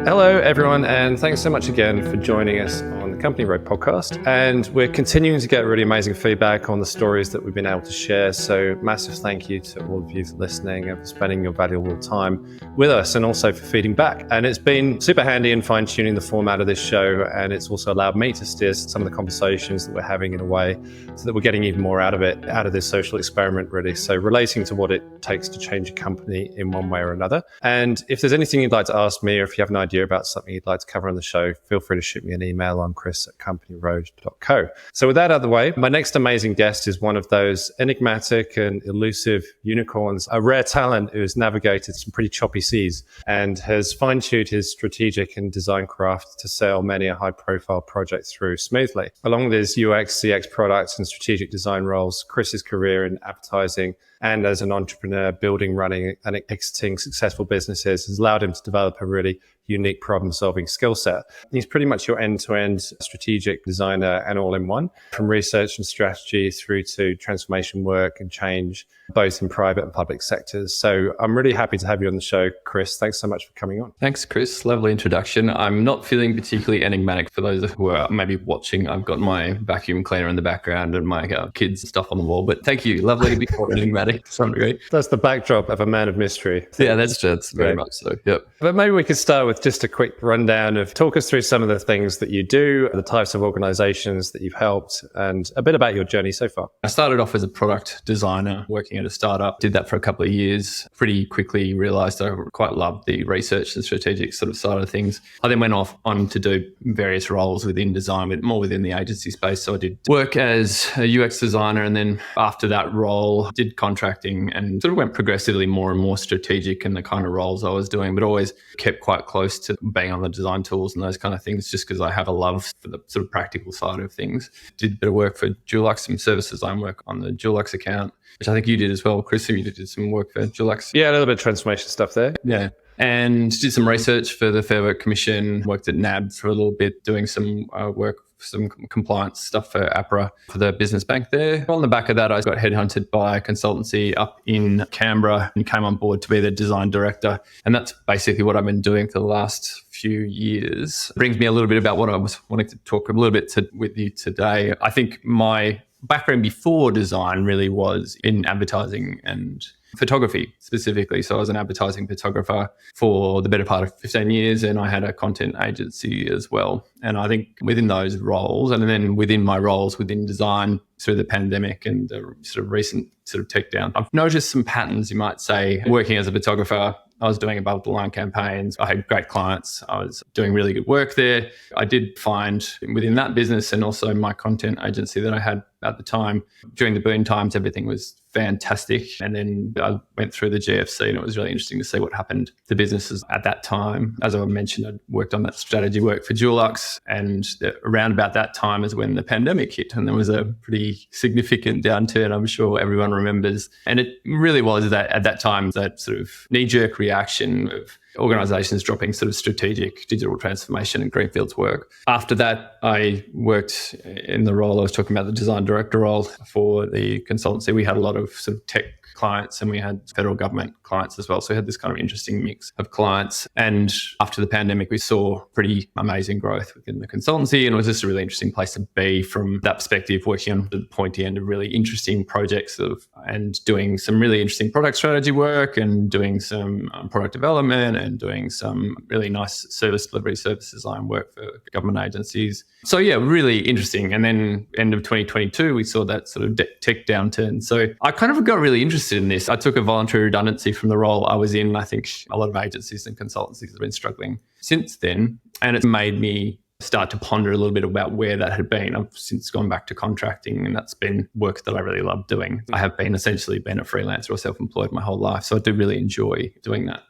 Hello, everyone, and thanks so much again for joining us on the Company Road podcast. And we're continuing to get really amazing feedback on the stories that we've been able to share. So massive thank you to all of you for listening and for spending your valuable time with us, and also for feeding back. And it's been super handy in fine-tuning the format of this show, and it's also allowed me to steer some of the conversations that we're having in a way so that we're getting even more out of it, out of this social experiment, really. So relating to what it takes to change a company in one way or another. And if there's anything you'd like to ask me, or if you have an idea about something you'd like to cover on the show, feel free to shoot me an email on chris@companyroad.co. So with that out of the way, my next amazing guest is one of those enigmatic and elusive unicorns, a rare talent who has navigated some pretty choppy seas and has fine-tuned his strategic and design craft to sail many a high-profile project through smoothly. Along with his UX, CX products and strategic design roles, Chris's career in advertising and as an entrepreneur, building, running and exiting successful businesses has allowed him to develop a really unique problem-solving skill set. He's pretty much your end-to-end strategic designer and all-in-one, from research and strategy through to transformation work and change, both in private and public sectors. So I'm really happy to have you on the show, Kris. Thanks so much for coming on. Thanks, Chris. Lovely introduction. I'm not feeling particularly enigmatic. For those who are maybe watching, I've got my vacuum cleaner in the background and my kids' stuff on the wall. But thank you. Lovely to be called enigmatic to some degree. That's the backdrop of a man of mystery. Yeah, that's very much so. Yep. But maybe we could start with just a quick rundown of, talk us through some of the things that you do, the types of organizations that you've helped, and a bit about your journey so far. I started off as a product designer working at a startup, did that for a couple of years, pretty quickly realized I quite loved the research and strategic sort of side of things. I then went off on to do various roles within design, but more within the agency space. So I did work as a UX designer, and then after that role, did contracting and sort of went progressively more and more strategic in the kind of roles I was doing, but always kept quite close to being on the design tools and those kind of things, just because I have a love for the sort of practical side of things. Did a bit of work for Dulux, some service design work on the Dulux account, which I think you did as well, Chris. You did some work for Dulux. Yeah, a little bit of transformation stuff there. Yeah. And did some research for the Fair Work Commission, worked at NAB for a little bit, doing some work, some compliance stuff for APRA, for the business bank there. On the back of that, I got headhunted by a consultancy up in Canberra and came on board to be the design director. And that's basically what I've been doing for the last few years. Brings me a little bit about what I was wanting to talk a little bit with you today. I think my background before design really was in advertising and photography specifically. So I was an advertising photographer for the better part of 15 years, and I had a content agency as well. And I think within those roles, and then within my roles within design through the pandemic and the sort of recent sort of tech down, I've noticed some patterns, you might say. Working as a photographer, I was doing above the line campaigns. I had great clients. I was doing really good work there. I did find within that business and also my content agency that I had at the time, during the boom times, everything was fantastic. And then I went through the GFC, and it was really interesting to see what happened to businesses at that time. As I mentioned, I'd worked on that strategy work for Dulux, and around about that time is when the pandemic hit, and there was a pretty significant downturn, I'm sure everyone remembers. And it really was that at that time, that sort of knee-jerk reaction of organizations dropping sort of strategic digital transformation and greenfields work. After that, I worked in the role I was talking about, the design director role for the consultancy. We had a lot of sort of tech clients, and we had federal government clients as well. So we had this kind of interesting mix of clients. And after the pandemic, we saw pretty amazing growth within the consultancy, and it was just a really interesting place to be from that perspective, working on the pointy end of really interesting projects and doing some really interesting product strategy work, and doing some product development, and doing some really nice service delivery, service design work for government agencies. So yeah, really interesting. And then end of 2022, we saw that sort of tech downturn. So I kind of got really interested in this. I took a voluntary redundancy from the role I was in. I think a lot of agencies and consultancies have been struggling since then. And it's made me start to ponder a little bit about where that had been. I've since gone back to contracting, and that's been work that I really love doing. I have essentially been a freelancer or self-employed my whole life. So I do really enjoy doing that.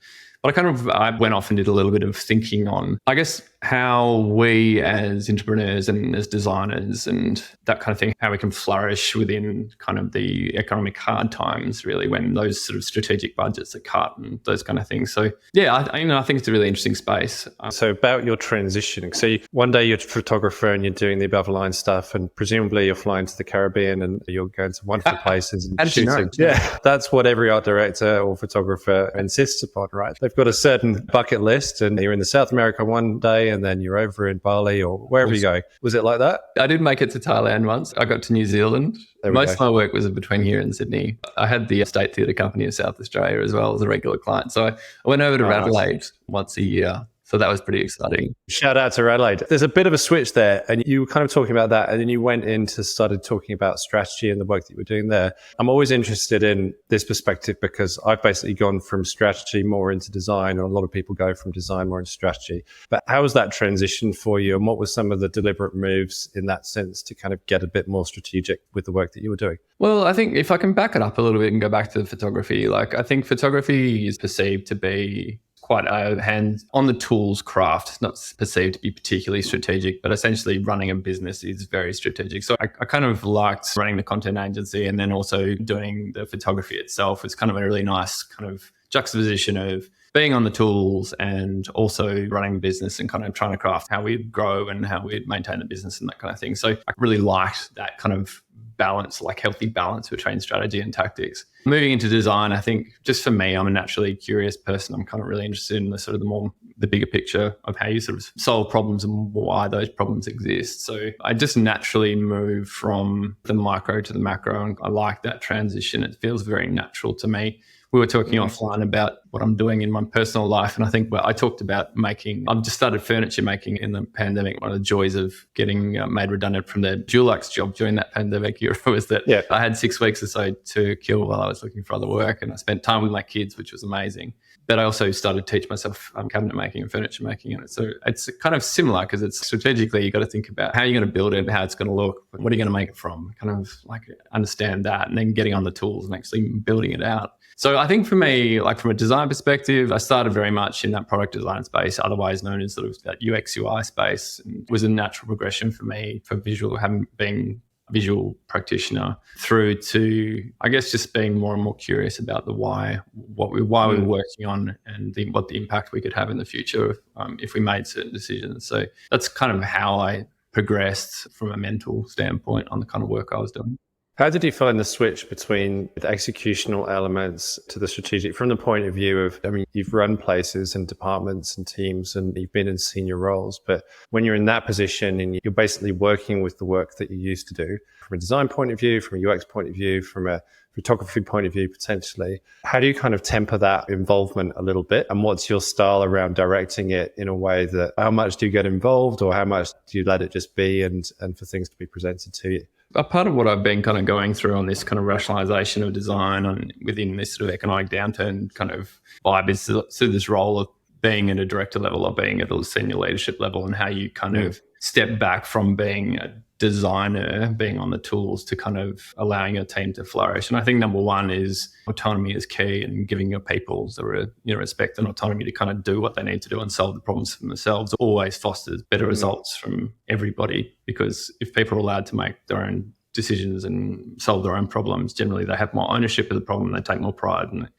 But I went off and did a little bit of thinking on, I guess, how we as entrepreneurs and as designers and that kind of thing, how we can flourish within kind of the economic hard times, really, when those sort of strategic budgets are cut and those kind of things. So yeah, I think it's a really interesting space. So about your transitioning. So one day you're a photographer and you're doing the above the line stuff, and presumably you're flying to the Caribbean and you're going to wonderful places. And How did you know? Yeah, that's what every art director or photographer insists upon, right? They've got a certain bucket list, and you're in the South America one day and then you're over in Bali or wherever you go. Was it like that? I did make it to Thailand once. I got to New Zealand. Most of my work was between here and Sydney. I had the State Theatre Company of South Australia as well as a regular client. So I went over to Adelaide once a year. So that was pretty exciting. Shout out to Adelaide. There's a bit of a switch there, and you were kind of talking about that, and then you went into started talking about strategy and the work that you were doing there. I'm always interested in this perspective because I've basically gone from strategy more into design, and a lot of people go from design more into strategy. But how was that transition for you, and what were some of the deliberate moves in that sense to kind of get a bit more strategic with the work that you were doing? Well, I think if I can back it up a little bit and go back to the photography, I think photography is perceived to be quite a hands on the tools craft. It's not perceived to be particularly strategic, but essentially running a business is very strategic. So I kind of liked running the content agency and then also doing the photography itself. It's kind of a really nice kind of juxtaposition of being on the tools and also running the business and kind of trying to craft how we'd grow and how we'd maintain the business and that kind of thing. So I really liked that kind of balance, healthy balance between strategy and tactics. Moving into design, I think just for me, I'm a naturally curious person. I'm kind of really interested in the bigger picture of how you sort of solve problems and why those problems exist. So I just naturally move from the micro to the macro, and I like that transition. It feels very natural to me. We were talking offline about what I'm doing in my personal life. And I think I talked about I've just started furniture making in the pandemic. One of the joys of getting made redundant from the Dulux job during that pandemic era was that I had 6 weeks or so to kill while I was looking for other work. And I spent time with my kids, which was amazing. But I also started to teach myself cabinet making and furniture making. And so it's kind of similar because it's strategically, you got to think about how you're going to build it, how it's going to look, what are you going to make it from, kind of understand that, and then getting on the tools and actually building it out. So I think for me, from a design perspective, I started very much in that product design space, otherwise known as sort of that UX UI space, and was a natural progression for me for visual, having been a visual practitioner, through to, I guess, just being more and more curious about the why we were working on and what the impact we could have in the future if we made certain decisions. So that's kind of how I progressed from a mental standpoint on the kind of work I was doing. How did you find the switch between the executional elements to the strategic from the point of view of, you've run places and departments and teams and you've been in senior roles, but when you're in that position and you're basically working with the work that you used to do from a design point of view, from a UX point of view, from a photography point of view, potentially, how do you kind of temper that involvement a little bit? And what's your style around directing it in a way that how much do you get involved or how much do you let it just be and for things to be presented to you? A part of what I've been kind of going through on this kind of rationalization of design and within this sort of economic downturn kind of vibe is to this role of being at a director level or being at a senior leadership level, and how you kind of step back from being a designer, being on the tools, to kind of allowing your team to flourish. And I think number one is autonomy is key, and giving your people the respect and autonomy to kind of do what they need to do and solve the problems for themselves always fosters better results from everybody. Because if people are allowed to make their own decisions and solve their own problems, generally they have more ownership of the problem, they take more pride in it,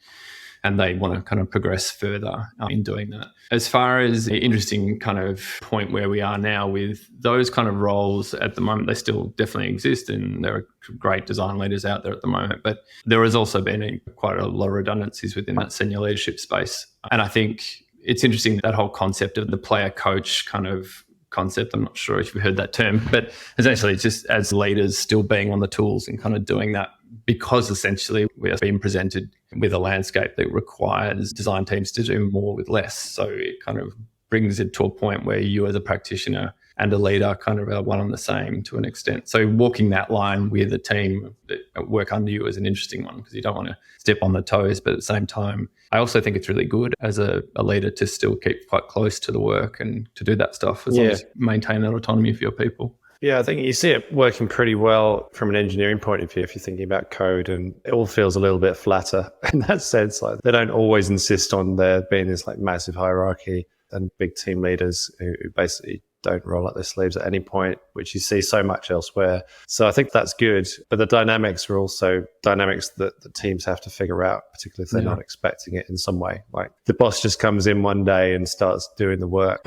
and they want to kind of progress further in doing that. As far as the interesting kind of point where we are now with those kind of roles at the moment, they still definitely exist, and there are great design leaders out there at the moment. But there has also been quite a lot of redundancies within that senior leadership space. And I think it's interesting, that whole concept of the player coach kind of concept. I'm not sure if you've heard that term, but essentially just as leaders still being on the tools and kind of doing that, because essentially we are being presented with a landscape that requires design teams to do more with less. So it kind of brings it to a point where you as a practitioner and a leader kind of are one and the same to an extent. So walking that line with a team that work under you is an interesting one, because you don't want to step on the toes, but at the same time, I also think it's really good as a leader to still keep quite close to the work and to do that stuff as long as you maintain that autonomy for your people. Yeah, I think you see it working pretty well from an engineering point of view if you're thinking about code, and it all feels a little bit flatter in that sense. They don't always insist on there being this massive hierarchy. and big team leaders who basically don't roll up their sleeves at any point, which you see so much elsewhere. So I think that's good. But the dynamics are also dynamics that the teams have to figure out, particularly if they're not expecting it in some way. Like the boss just comes in one day and starts doing the work.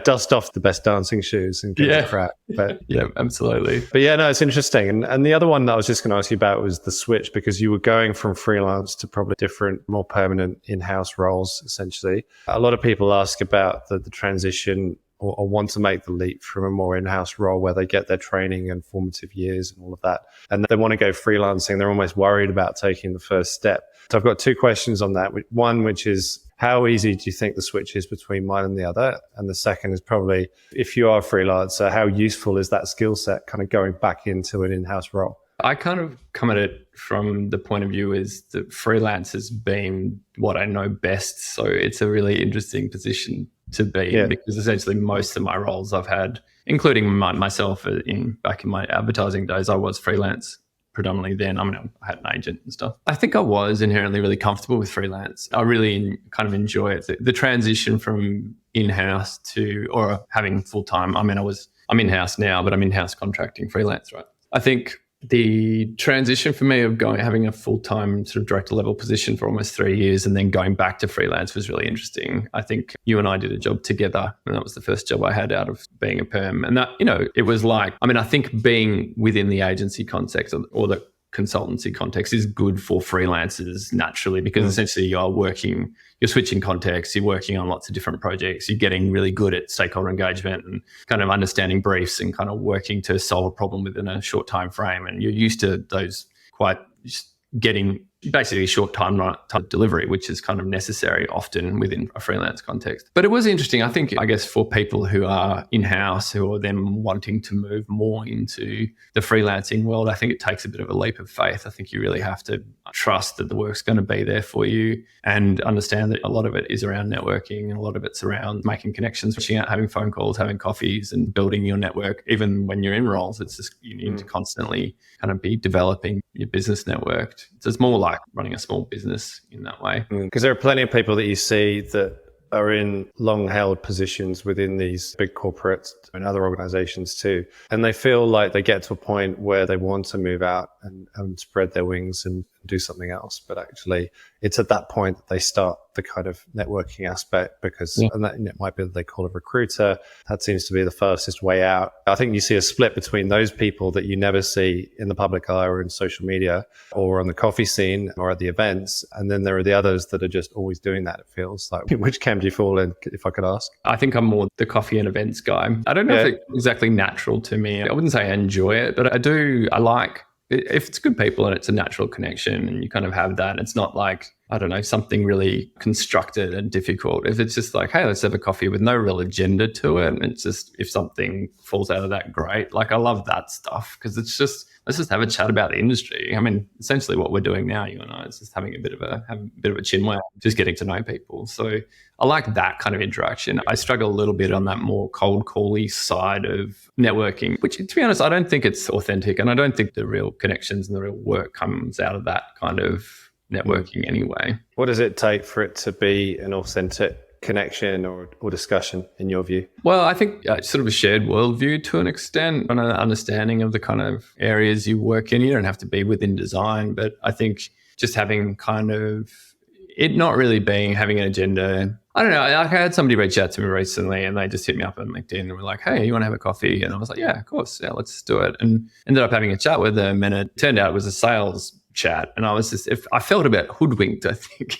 Dust off the best dancing shoes and get the crap. But yeah, absolutely. But yeah, no, it's interesting. And the other one that I was just going to ask you about was the switch, because you were going from freelance to probably different, more permanent in-house roles, essentially. A lot of people ask about the transition or want to make the leap from a more in-house role where they get their training and formative years and all of that. And they want to go freelancing. They're almost worried about taking the first step. So I've got two questions on that. One, which is, how easy do you think the switch is between one and the other? And the second is probably, if you are a freelancer, how useful is that skill set kind of going back into an in-house role? I kind of come at it from the point of view is that freelance has been what I know best. So it's a really interesting position to be in, because essentially most of my roles I've had, including myself back in my advertising days, I was freelance predominantly then. I mean, I had an agent and stuff. I think I was inherently really comfortable with freelance. I really kind of enjoy it. The transition from in-house or having full-time. I mean, I'm in-house now, but I'm in-house contracting freelance, right? I think the transition for me of having a full-time sort of director level position for almost 3 years and then going back to freelance was really interesting. I think you and I did a job together, and that was the first job I had out of being a perm. And that, it was like, I mean, I think being within the agency context or the consultancy context is good for freelancers naturally, because essentially you're switching contexts, you're working on lots of different projects, you're getting really good at stakeholder engagement and kind of understanding briefs and kind of working to solve a problem within a short time frame. And you're used to those getting basically short time delivery, which is kind of necessary often within a freelance context. But it was interesting, I guess, for people who are in-house, who are then wanting to move more into the freelancing world. I think it takes a bit of a leap of faith. I think you really have to trust that the work's going to be there for you and understand that a lot of it is around networking and a lot of it's around making connections, reaching out, having phone calls, having coffees and building your network. Even when you're in roles, it's just you need to constantly kind of be developing your business network. So it's more like running a small business in that way. Because there are plenty of people that you see that are in long-held positions within these big corporates and other organizations too. And they feel like they get to a point where they want to move out and spread their wings and do something else. But actually, it's at that point that they start the kind of networking aspect, because and that it might be that they call a recruiter. That seems to be the fastest way out. I think you see a split between those people that you never see in the public eye or in social media or on the coffee scene or at the events. And then there are the others that are just always doing that, it feels like. Which camp do you fall in, if I could ask? I think I'm more the coffee and events guy. I don't know if it's exactly natural to me. I wouldn't say I enjoy it, but I like if it's good people and it's a natural connection and you kind of have that. It's not like, I don't know, something really constructed and difficult. If it's just like, hey, let's have a coffee with no real agenda to it. And it's just, if something falls out of that, great. Like I love that stuff because it's just, let's just have a chat about the industry. I mean, essentially what we're doing now, you and I, is just having a bit of a chin wag, just getting to know people. So I like that kind of interaction. I struggle a little bit on that more cold call-y side of networking, which, to be honest, I don't think it's authentic. And I don't think the real connections and the real work comes out of that kind of networking anyway. What does it take for it to be an authentic connection or discussion in your view? Well, I think sort of a shared worldview to an extent, an understanding of the kind of areas you work in. You don't have to be within design, but I think just having kind of it not really being having an agenda. I don't know. I had somebody reach out to me recently and they just hit me up on LinkedIn and were like, hey, you want to have a coffee? And I was like, yeah, of course. Yeah, let's do it. And ended up having a chat with them, and it turned out it was a sales chat. And I was just, I felt a bit hoodwinked, I think.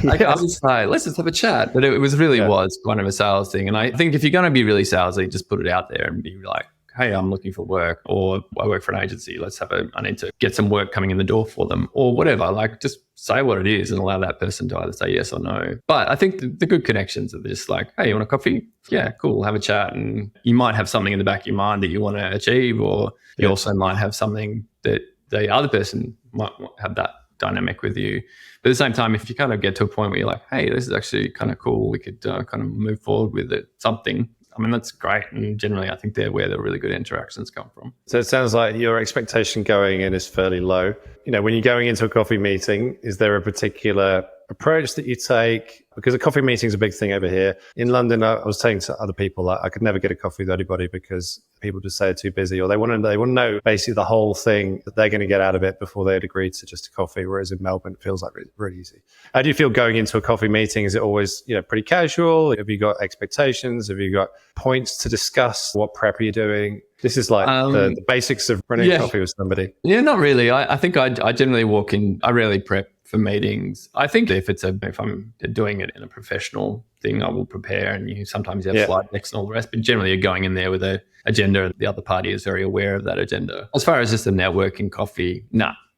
Like, I was like, let's just have a chat. But it was really was kind of a sales thing. And I think if you're going to be really salesy, just put it out there and be like, hey, I'm looking for work, or I work for an agency. I need to get some work coming in the door for them, or whatever. Like, just say what it is and allow that person to either say yes or no. But I think the good connections are just like, hey, you want a coffee? Yeah, cool. Have a chat. And you might have something in the back of your mind that you want to achieve, or you also might have something that the other person might have that dynamic with you. But at the same time, if you kind of get to a point where you're like, hey, this is actually kind of cool, we could kind of move forward with it, something. I mean, that's great. And generally, I think they're where the really good interactions come from. So it sounds like your expectation going in is fairly low. You know, when you're going into a coffee meeting, is there a particular approach that you take? Because a coffee meeting is a big thing over here. In London, I was saying to other people, I could never get a coffee with anybody because people just say they're too busy, or they want to know basically the whole thing that they're going to get out of it before they'd agree to just a coffee. Whereas in Melbourne, it feels like really easy. How do you feel going into a coffee meeting? Is it always, pretty casual? Have you got expectations? Have you got points to discuss? What prep are you doing? This is like the basics of running a coffee with somebody. Yeah, not really. I think I generally walk in, I rarely prep for meetings. I think if I'm doing it in a professional thing, I will prepare, and sometimes you have slide decks and all the rest, but generally you're going in there with an agenda. The other party is very aware of that agenda. As far as just a networking coffee,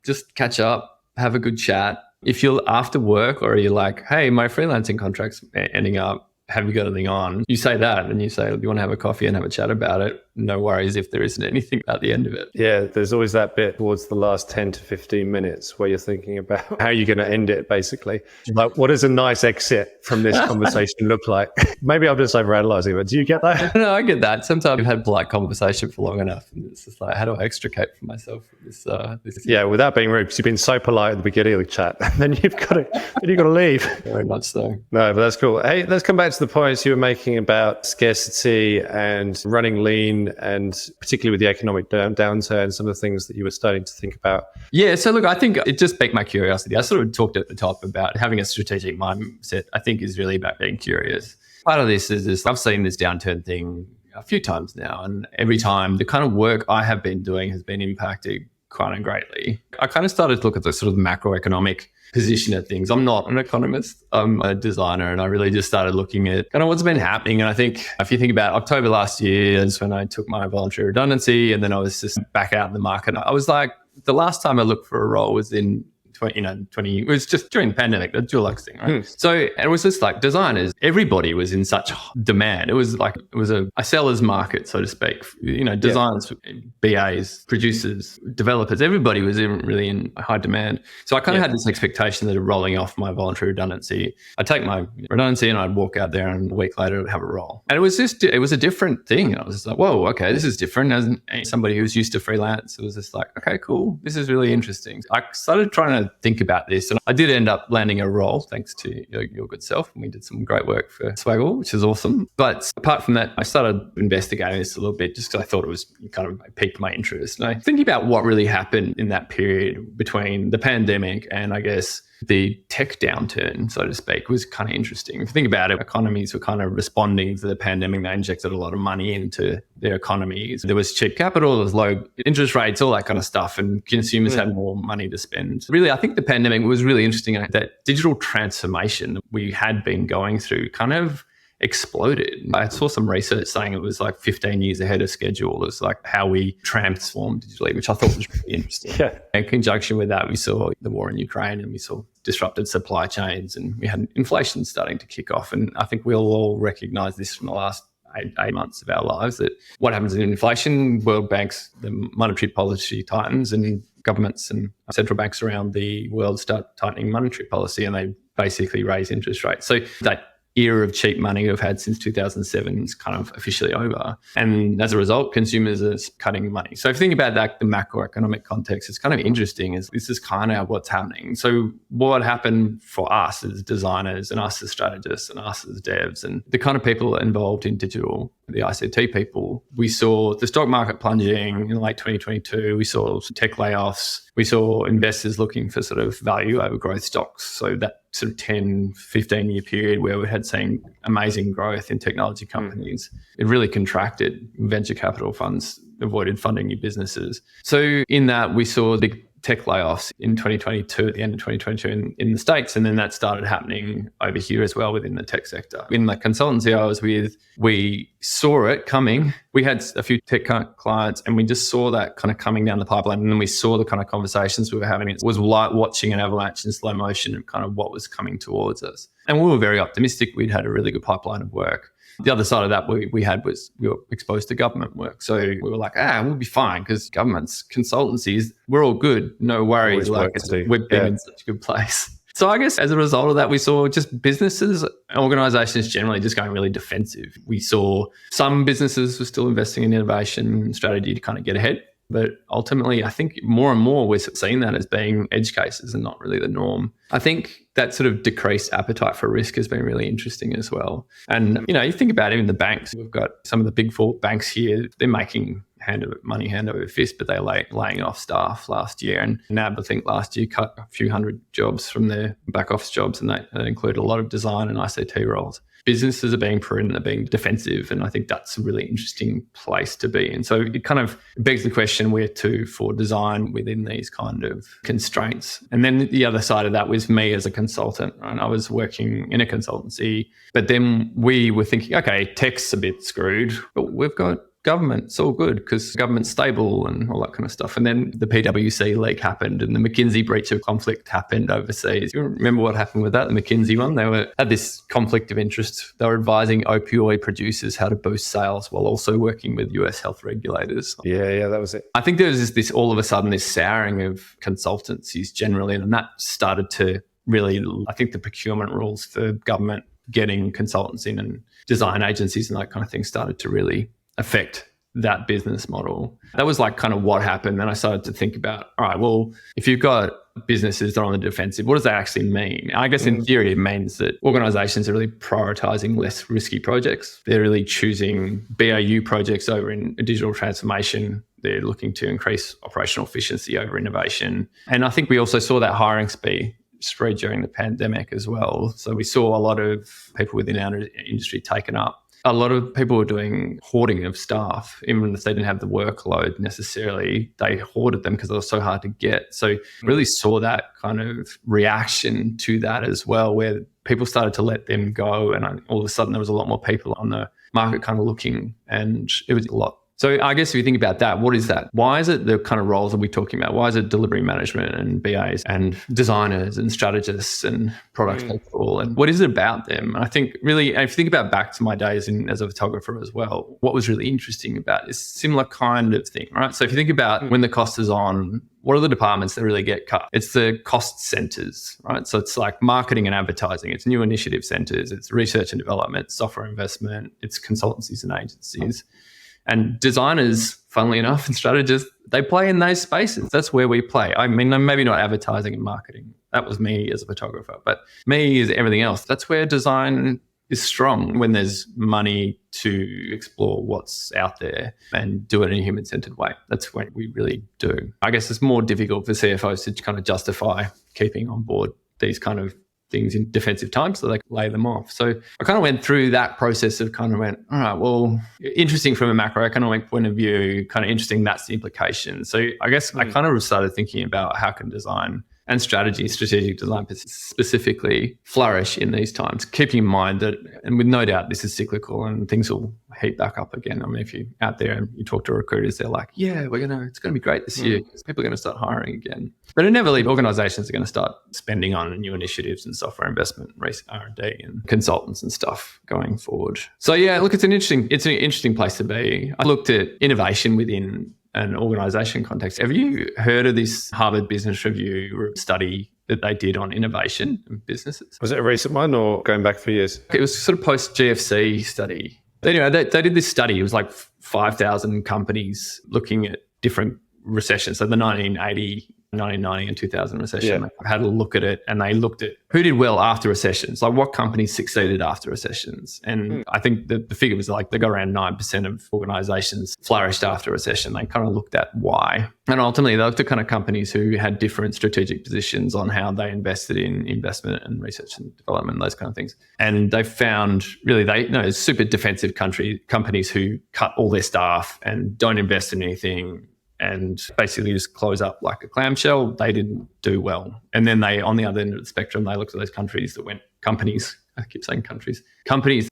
just catch up, have a good chat. If you're after work or you're like, hey, my freelancing contract's ending up, have you got anything on? You say that and you say, do you want to have a coffee and have a chat about it? No worries if there isn't anything at the end of it. Yeah, there's always that bit towards the last 10 to 15 minutes where you're thinking about how you're going to end it, basically. Like, what does a nice exit from this conversation look like? Maybe I'm just overanalyzing, but do you get that? No, I get that. Sometimes I've had polite conversation for long enough, and it's just like, how do I extricate from myself from this? Yeah, without being rude, because you've been so polite at the beginning of the chat, and then you've got to leave. Very much so. No, but that's cool. Hey, let's come back to the points you were making about scarcity and running lean, and particularly with the economic downturn, some of the things that you were starting to think about. Yeah, so look, I think it just piqued my curiosity. I sort of talked at the top about having a strategic mindset, I think is really about being curious. Part of this is I've seen this downturn thing a few times now, and every time the kind of work I have been doing has been impacted quite greatly. I kind of started to look at the sort of macroeconomic position of things. I'm not an economist, I'm a designer, and I really just started looking at kind of what's been happening. And I think if you think about October last year is when I took my voluntary redundancy, and then I was just back out in the market. I was like, the last time I looked for a role was in 20, it was just during the pandemic, the Dulux thing, right? So it was just like designers, everybody was in such demand. It was a seller's market, so to speak. Designers, BAs, producers, developers, everybody was really in high demand. So I kind of had this expectation that rolling off my voluntary redundancy, I'd take my redundancy and I'd walk out there, and a week later I'd have a role. And it was a different thing. And I was just like, whoa, okay, this is different. As somebody who's used to freelance, it was just like, okay, cool. This is really interesting. I started trying to think about this, and I did end up landing a role thanks to your good self, and we did some great work for Swaggle, which is awesome. But apart from that, I started investigating this a little bit just because I thought it was kind of piqued my interest. And I thinking about what really happened in that period between the pandemic and I guess the tech downturn, so to speak, was kind of interesting. If you think about it, economies were kind of responding to the pandemic. They injected a lot of money into their economies. There was cheap capital, there was low interest rates, all that kind of stuff, and consumers had more money to spend. Really, I think the pandemic was really interesting. That digital transformation that we had been going through kind of exploded. I saw some research saying it was like 15 years ahead of schedule. It's like how we transformed digitally, which I thought was really interesting. Yeah. In conjunction with that, we saw the war in Ukraine, and we saw disrupted supply chains, and we had inflation starting to kick off. And I think we'll all recognize this from the last eight months of our lives, that what happens in inflation, world banks, the monetary policy tightens, and governments and central banks around the world start tightening monetary policy, and they basically raise interest rates. So that era of cheap money we've had since 2007 is kind of officially over. And as a result, consumers are cutting money. So if you think about that, the macroeconomic context, it's kind of interesting. This is kind of what's happening. So what happened for us as designers and us as strategists and us as devs and the kind of people involved in digital, the ICT people, we saw the stock market plunging in late 2022. We saw tech layoffs. We saw investors looking for sort of value over growth stocks. So that sort of 10, 15-year period where we had seen amazing growth in technology companies, it really contracted. Venture capital funds avoided funding new businesses. So in that, we saw big tech layoffs in 2022, at the end of 2022 in the States. And then that started happening over here as well within the tech sector. In the consultancy I was with, we saw it coming. We had a few tech clients and we just saw that kind of coming down the pipeline. And then we saw the kind of conversations we were having. It was like watching an avalanche in slow motion of kind of what was coming towards us. And we were very optimistic. We'd had a really good pipeline of work. The other side of that we had was we were exposed to government work. So we were like, we'll be fine because governments, consultancies, we're all good. No worries. Like we've been in such a good place. So I guess as a result of that, we saw just businesses, organizations generally just going really defensive. We saw some businesses were still investing in innovation and strategy to kind of get ahead. But ultimately, I think more and more we're seeing that as being edge cases and not really the norm. I think that sort of decreased appetite for risk has been really interesting as well. And, you think about even the banks. We've got some of the big four banks here. They're making money hand over fist, but they're laying off staff last year. And NAB, I think last year, cut a few hundred jobs from their back office jobs, and that included a lot of design and ICT roles. Businesses are being prudent, they're being defensive, and I think that's a really interesting place to be in. So it kind of begs the question, where to for design within these kind of constraints? And then the other side of that was me as a consultant. Right? I was working in a consultancy, but then we were thinking, okay, tech's a bit screwed, but we've got government, it's all good because government's stable and all that kind of stuff. And then the PwC leak happened and the McKinsey breach of conflict happened overseas. You remember what happened with that, the McKinsey one? They had this conflict of interest. They were advising opioid producers how to boost sales while also working with US health regulators. Yeah, that was it. I think there was this all of a sudden this souring of consultancies generally, and that started to really, I think the procurement rules for government getting consultants in and design agencies and that kind of thing started to really affect that business model. That was kind of what happened. Then I started to think about, all right, well, if you've got businesses that are on the defensive, what does that actually mean? I guess in theory, it means that organizations are really prioritizing less risky projects. They're really choosing BAU projects over in digital transformation. They're looking to increase operational efficiency over innovation. And I think we also saw that hiring spread during the pandemic as well. So we saw a lot of people within our industry taken up. A lot of people were doing hoarding of staff, even if they didn't have the workload necessarily. They hoarded them because they were so hard to get. So really saw that kind of reaction to that as well, where people started to let them go. And all of a sudden there was a lot more people on the market kind of looking, and it was a lot. So I guess if you think about that, what is that? Why is it the kind of roles that we're talking about? Why is it delivery management and BAs and designers and strategists and product people? And what is it about them? And I think really, if you think about back to my days as a photographer as well, what was really interesting about this similar kind of thing, right? So if you think about when the cost is on, what are the departments that really get cut? It's the cost centers, right? So it's like marketing and advertising, it's new initiative centers, it's research and development, software investment, it's consultancies and agencies. And designers, funnily enough, and strategists, they play in those spaces. That's where we play. I mean, maybe not advertising and marketing. That was me as a photographer. But me is everything else. That's where design is strong, when there's money to explore what's out there and do it in a human-centered way. That's when we really do. I guess it's more difficult for CFOs to kind of justify keeping on board these kind of things in defensive times, so they lay them off. So I kind of went through that process of kind of went, all right, well, interesting from a macroeconomic point of view, kind of interesting, that's the implication. So I guess I kind of started thinking about how can design and strategic design specifically flourish in these times, keeping in mind that, and with no doubt this is cyclical and things will heat back up again. I mean, if you're out there and you talk to recruiters, they're like, yeah, it's going to be great this year because people are going to start hiring again. But inevitably, organizations are going to start spending on new initiatives and software investment, R&D and consultants and stuff going forward. So yeah, look, it's an interesting place to be. I looked at innovation within an organization context. Have you heard of this Harvard Business Review study that they did on innovation in businesses? Was it a recent one or going back for years? It was sort of post-GFC study. Anyway, they did this study. It was like 5,000 companies looking at different recessions. So the 1990 and 2000 recession, They had a look at it, and they looked at who did well after recessions, like what companies succeeded after recessions. And I think the figure was like they got around 9% of organizations flourished after recession. They kind of looked at why. And ultimately, they looked at kind of companies who had different strategic positions on how they invested in investment and research and development, those kind of things. And they found really super defensive companies who cut all their staff and don't invest in anything and basically just close up like a clamshell. They didn't do well. And then they, on the other end of the spectrum, they looked at those companies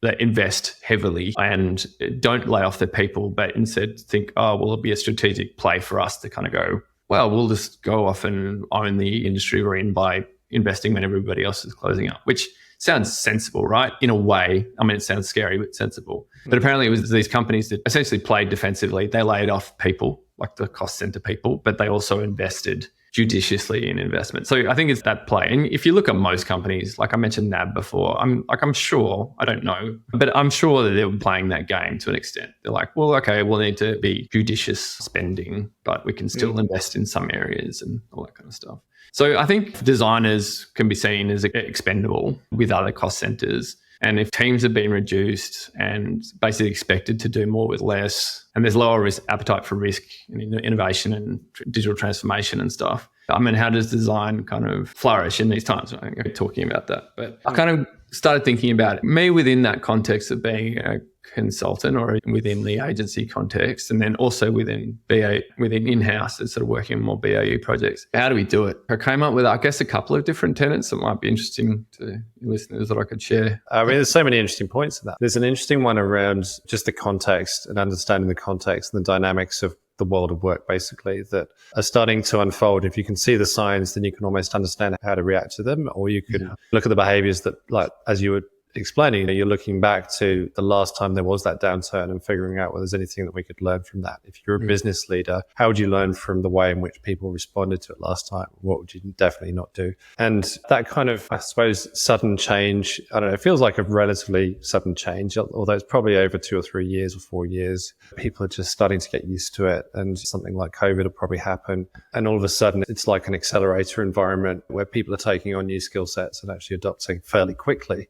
that invest heavily and don't lay off their people, but instead think, oh, well, it'll be a strategic play for us to kind of go, well, we'll just go off and own the industry we're in by investing when everybody else is closing up, which sounds sensible, right? In a way. I mean, it sounds scary, but sensible. But apparently it was these companies that essentially played defensively. They laid off people, like the cost center people, but they also invested judiciously in investment. So I think it's that play. And if you look at most companies, like I mentioned NAB before, I'm sure, I don't know, but I'm sure that they're playing that game to an extent. They're like, well, okay, we'll need to be judicious spending, but we can still invest in some areas and all that kind of stuff. So I think designers can be seen as expendable with other cost centers. And if teams have been reduced and basically expected to do more with less, and there's lower risk appetite for risk and innovation and digital transformation and stuff, I mean, how does design kind of flourish in these times? I think we're talking about that. But I kind of started thinking about me within that context of being a consultant or within the agency context, and then also within in-house and sort of working on more BAU projects. How do we do it? I came up with, I guess, a couple of different tenets that might be interesting to listeners that I could share. I mean, there's so many interesting points in that. There's an interesting one around just the context and understanding the context and the dynamics of the world of work, basically, that are starting to unfold. If you can see the signs, then you can almost understand how to react to them, or you can look at the behaviors that, like, as you were explaining, you're looking back to the last time there was that downturn and figuring out whether there's anything that we could learn from that. If you're a business leader, how would you learn from the way in which people responded to it last time? What would you definitely not do? And that kind of, I suppose, sudden change, I don't know, it feels like a relatively sudden change, although it's probably over 2 or 3 years or 4 years. People are just starting to get used to it, and something like COVID will probably happen. And all of a sudden, it's like an accelerator environment where people are taking on new skill sets and actually adopting fairly quickly.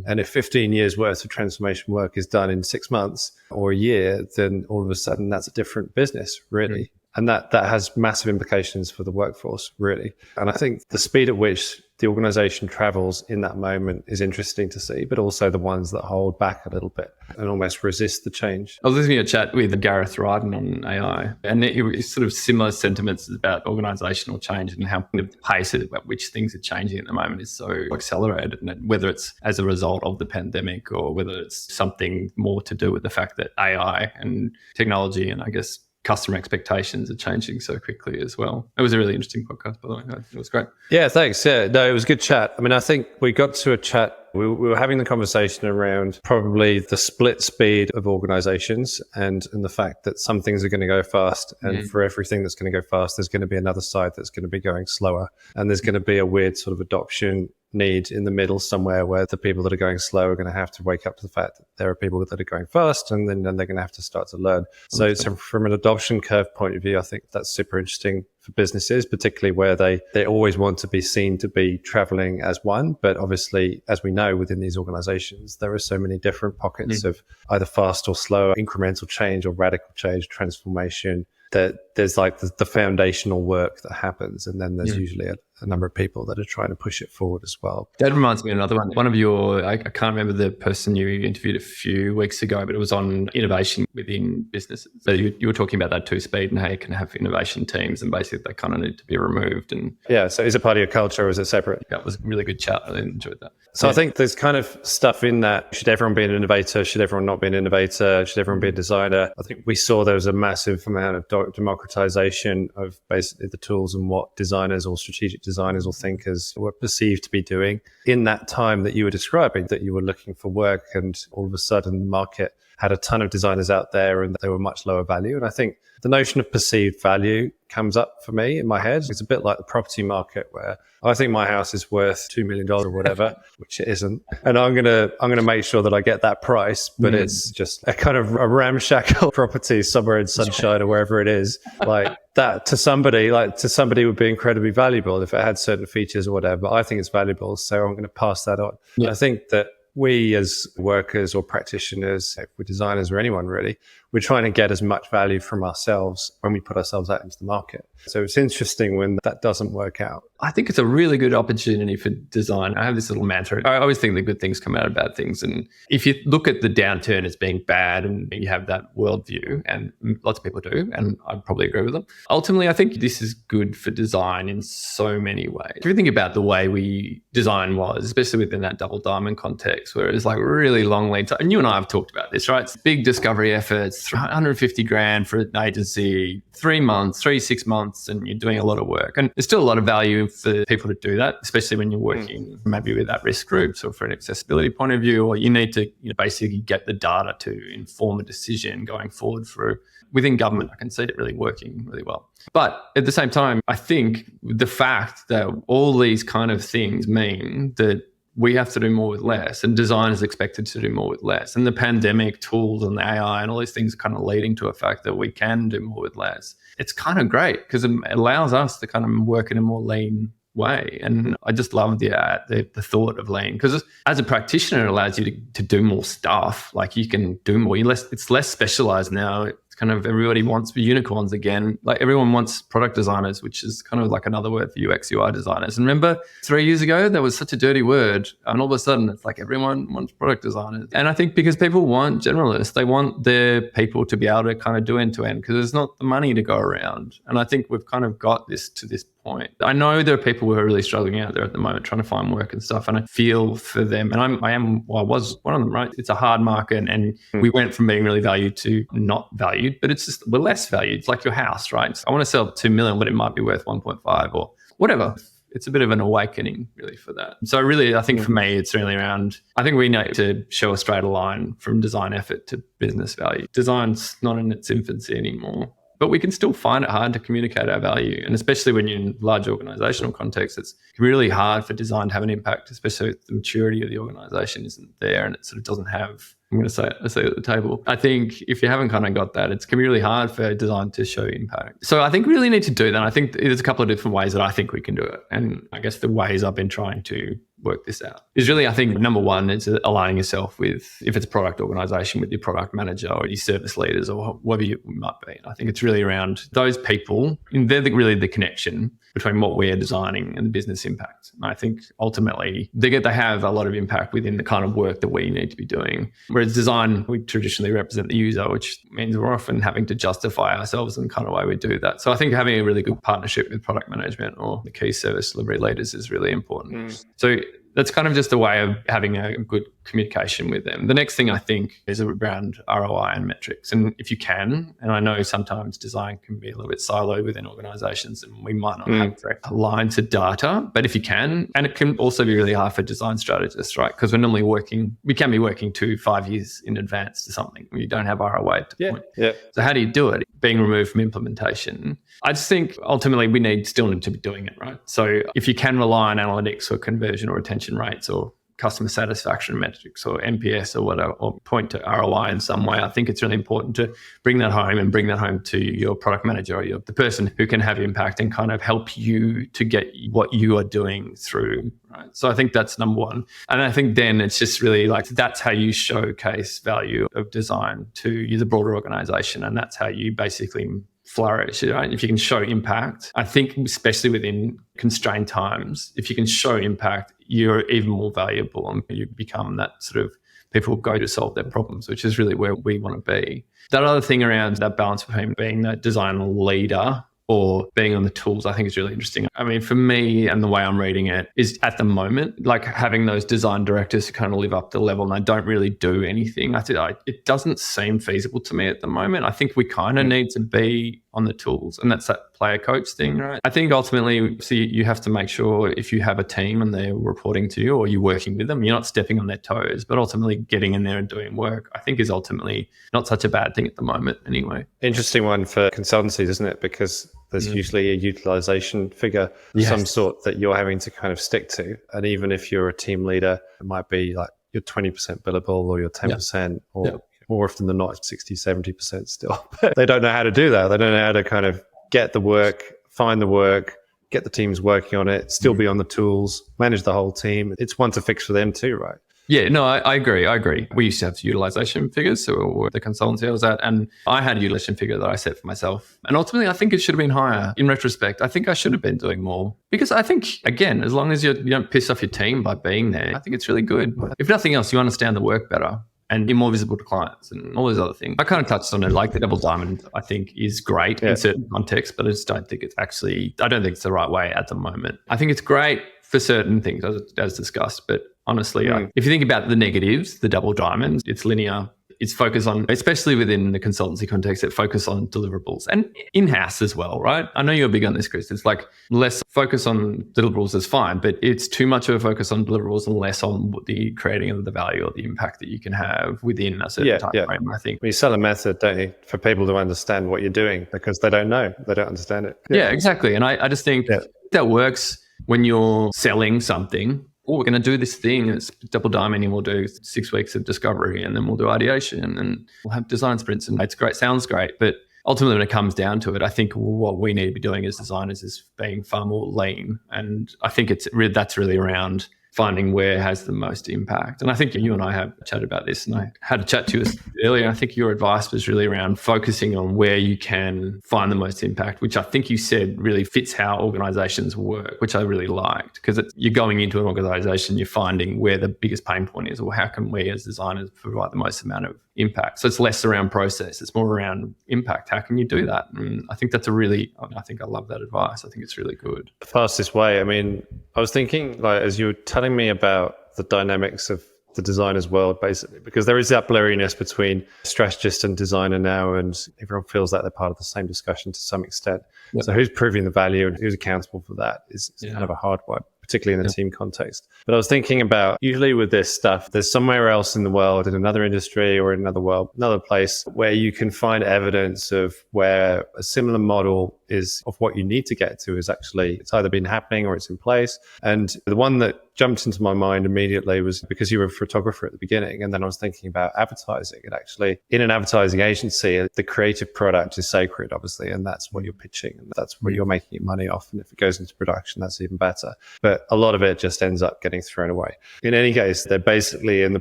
And if 15 years worth of transformation work is done in 6 months or a year, then all of a sudden that's a different business, really. And that has massive implications for the workforce, really. And I think the speed at which the organization travels in that moment is interesting to see, but also the ones that hold back a little bit and almost resist the change. I was listening to a chat with Gareth Ryden on AI, and it was sort of similar sentiments about organizational change and how the pace at which things are changing at the moment is so accelerated, and whether it's as a result of the pandemic or whether it's something more to do with the fact that AI and technology and I guess customer expectations are changing so quickly as well. It was a really interesting podcast, by the way. It was great. Yeah, thanks. Yeah, no, it was a good chat. I mean, I think we got to a chat, we were having the conversation around probably the split speed of organizations and the fact that some things are going to go fast, and for everything that's going to go fast, there's going to be another side that's going to be going slower, and there's going to be a weird sort of adoption need in the middle somewhere where the people that are going slow are going to have to wake up to the fact that there are people that are going fast, and then they're going to have to start to learn. So from an adoption curve point of view, I think that's super interesting for businesses, particularly where they always want to be seen to be traveling as one. But obviously, as we know, within these organizations, there are so many different pockets of either fast or slow, incremental change or radical change, transformation, that there's like the foundational work that happens, and then there's usually a number of people that are trying to push it forward as well. That reminds me of another one. One of your, I can't remember the person you interviewed a few weeks ago, but it was on innovation within businesses. So you were talking about that two-speed and how you can have innovation teams, and basically they kind of need to be removed. And yeah, so is it part of your culture or is it separate? That was a really good chat. I really enjoyed that. So I think there's kind of stuff in that. Should everyone be an innovator? Should everyone not be an innovator? Should everyone be a designer? I think we saw there was a massive amount of democratization of basically the tools and what designers or strategic designers or thinkers were perceived to be doing in that time that you were describing, that you were looking for work, and all of a sudden the market had a ton of designers out there and they were much lower value. And I think the notion of perceived value comes up for me in my head. It's a bit like the property market where I think my house is worth $2 million or whatever, which it isn't. And I'm going to make sure that I get that price, but it's just a kind of a ramshackle property somewhere in Sunshine or wherever it is. Like that to somebody would be incredibly valuable if it had certain features or whatever. But I think it's valuable, so I'm going to pass that on. Yeah. I think that we as workers or practitioners, if we're designers or anyone really, we're trying to get as much value from ourselves when we put ourselves out into the market. So it's interesting when that doesn't work out. I think it's a really good opportunity for design. I have this little mantra. I always think that good things come out of bad things. And if you look at the downturn as being bad and you have that worldview, and lots of people do, and I probably agree with them, ultimately, I think this is good for design in so many ways. If you think about the way we design was, especially within that double diamond context, where it's like really long lead time. And you and I have talked about this, right? It's big discovery efforts. it's 150 grand for an agency, 3 months, 6 months, and you're doing a lot of work. And there's still a lot of value for people to do that, especially when you're working maybe with at-risk groups or for an accessibility point of view, or you need to basically get the data to inform a decision going forward for within government. I can see it really working really well. But at the same time, I think the fact that all these kind of things mean that we have to do more with less, and design is expected to do more with less. And the pandemic tools and the AI and all these things are kind of leading to a fact that we can do more with less. It's kind of great because it allows us to kind of work in a more lean way. And I just love the thought of lean, because as a practitioner, it allows you to do more stuff. Like you can do more. It's less specialized now. It's kind of everybody wants unicorns again. Like everyone wants product designers, which is kind of like another word for UX UI designers. And remember 3 years ago, that was such a dirty word. And all of a sudden it's like everyone wants product designers. And I think because people want generalists, they want their people to be able to kind of do end to end, because there's not the money to go around. And I think we've kind of got this to this point. I know there are people who are really struggling out there at the moment trying to find work and stuff, and I feel for them. And I was one of them, right? It's a hard market, and we went from being really valued to not valued, but it's just we're less valued. It's like your house, right? I want to sell 2 million, but it might be worth 1.5 or whatever. It's a bit of an awakening really for that. So really, I think for me, it's really around, I think we need to show a straighter line from design effort to business value. Design's not in its infancy anymore, but we can still find it hard to communicate our value. And especially when you're in large organizational contexts, it's really hard for design to have an impact, especially if the maturity of the organization isn't there and it sort of doesn't have, I'm going to say it, I say it at the table. I think if you haven't kind of got that, it's going to be really hard for design to show impact. So I think we really need to do that. I think there's a couple of different ways that I think we can do it. And I guess the ways I've been trying to work this out is really, I think, number one, it's aligning yourself with, if it's a product organization, with your product manager or your service leaders or whatever you might be. I think it's really around those people, and they're really the connection between what we're designing and the business impact. And I think ultimately they have a lot of impact within the kind of work that we need to be doing. Whereas design, we traditionally represent the user, which means we're often having to justify ourselves in the kind of way we do that. So I think having a really good partnership with product management or the key service delivery leaders is really important. So that's kind of just a way of having a good communication with them. The next thing I think is around ROI and metrics. And if you can, and I know sometimes design can be a little bit siloed within organizations and we might not have direct lines of data, but if you can, and it can also be really hard for design strategists, right? Because we can be working 2-5 years in advance to something when you don't have ROI at the point. Yeah. So how do you do it? Being removed from implementation. I just think ultimately we still need to be doing it, right? So if you can rely on analytics or conversion or retention rates or customer satisfaction metrics or NPS or whatever, or point to ROI in some way, I think it's really important to bring that home to your product manager or the person who can have impact and kind of help you to get what you are doing through, right? So I think that's number one. And I think then it's just really like, that's how you showcase value of design to the broader organization. And that's how you basically flourish, right? If you can show impact, I think especially within constrained times, if you can show impact, you're even more valuable and you become that sort of people go to solve their problems, which is really where we want to be. That other thing around that balance between being that design leader or being on the tools, I think is really interesting. I mean, for me and the way I'm reading it is at the moment, like having those design directors who kind of live up to the level and they don't really do anything. It doesn't seem feasible to me at the moment. I think we kind of need to be on the tools, and that's that player coach thing, right? I think ultimately, you have to make sure if you have a team and they're reporting to you or you're working with them, you're not stepping on their toes, but ultimately getting in there and doing work, I think is ultimately not such a bad thing at the moment anyway. Interesting one for consultancies, isn't it? Because there's usually a utilization figure of some sort that you're having to kind of stick to. And even if you're a team leader, it might be like you're 20% billable or you're 10% or more often than not, 60, 70% still. But they don't know how to do that. They don't know how to kind of get the work, find the work, get the teams working on it, still be on the tools, manage the whole team. It's one to fix for them too, right? Yeah, no, I agree. We used to have utilization figures, so the consultancy I was at, and I had a utilization figure that I set for myself. And ultimately, I think it should have been higher. In retrospect, I think I should have been doing more. Because I think, again, as long as you don't piss off your team by being there, I think it's really good. If nothing else, you understand the work better and you're more visible to clients and all those other things. I kind of touched on it, like the double diamond, I think is great in certain contexts, but I just don't think I don't think it's the right way at the moment. I think it's great for certain things, as discussed, but honestly, if you think about the negatives, the double diamonds, it's linear. it's focused on, especially within the consultancy context, it focus on deliverables and in-house as well, right? I know you're big on this, Kris. It's like less focus on deliverables is fine, but it's too much of a focus on deliverables and less on the creating of the value or the impact that you can have within a certain time frame, I think. You sell a method, don't you, for people to understand what you're doing because they don't know. They don't understand it. Yeah, exactly. And I just think that works when you're selling something. Oh, we're going to do this thing. It's double diamond and we'll do 6 weeks of discovery and then we'll do ideation and we'll have design sprints and it's great, sounds great. But ultimately when it comes down to it, I think what we need to be doing as designers is being far more lean. And I think that's really around finding where has the most impact. And I think you and I have chatted about this, and I had a chat to you earlier. I think your advice was really around focusing on where you can find the most impact, which I think you said really fits how organizations work, which I really liked, because you're going into an organization, you're finding where the biggest pain point is, or how can we as designers provide the most amount of impact. So it's less around process, it's more around impact. How can you do that? And I think I think I love that advice. I think it's really good. The fastest way. I mean, I was thinking, like, as you were telling me about the dynamics of the designer's world, basically, because there is that blurriness between strategist and designer now, and everyone feels like they're part of the same discussion to some extent. Yep. So who's proving the value and who's accountable for that is kind of a hard one, particularly in the team context. But I was thinking about, usually with this stuff, there's somewhere else in the world, in another industry or in another place, where you can find evidence of where a similar model is of what you need to get to is actually, it's either been happening or it's in place. And the one that jumped into my mind immediately was because you were a photographer at the beginning. And then I was thinking about advertising. And actually, in an advertising agency, the creative product is sacred, obviously, and that's what you're pitching. And that's what you're making your money off. And if it goes into production, that's even better. But a lot of it just ends up getting thrown away. In any case, they're basically in the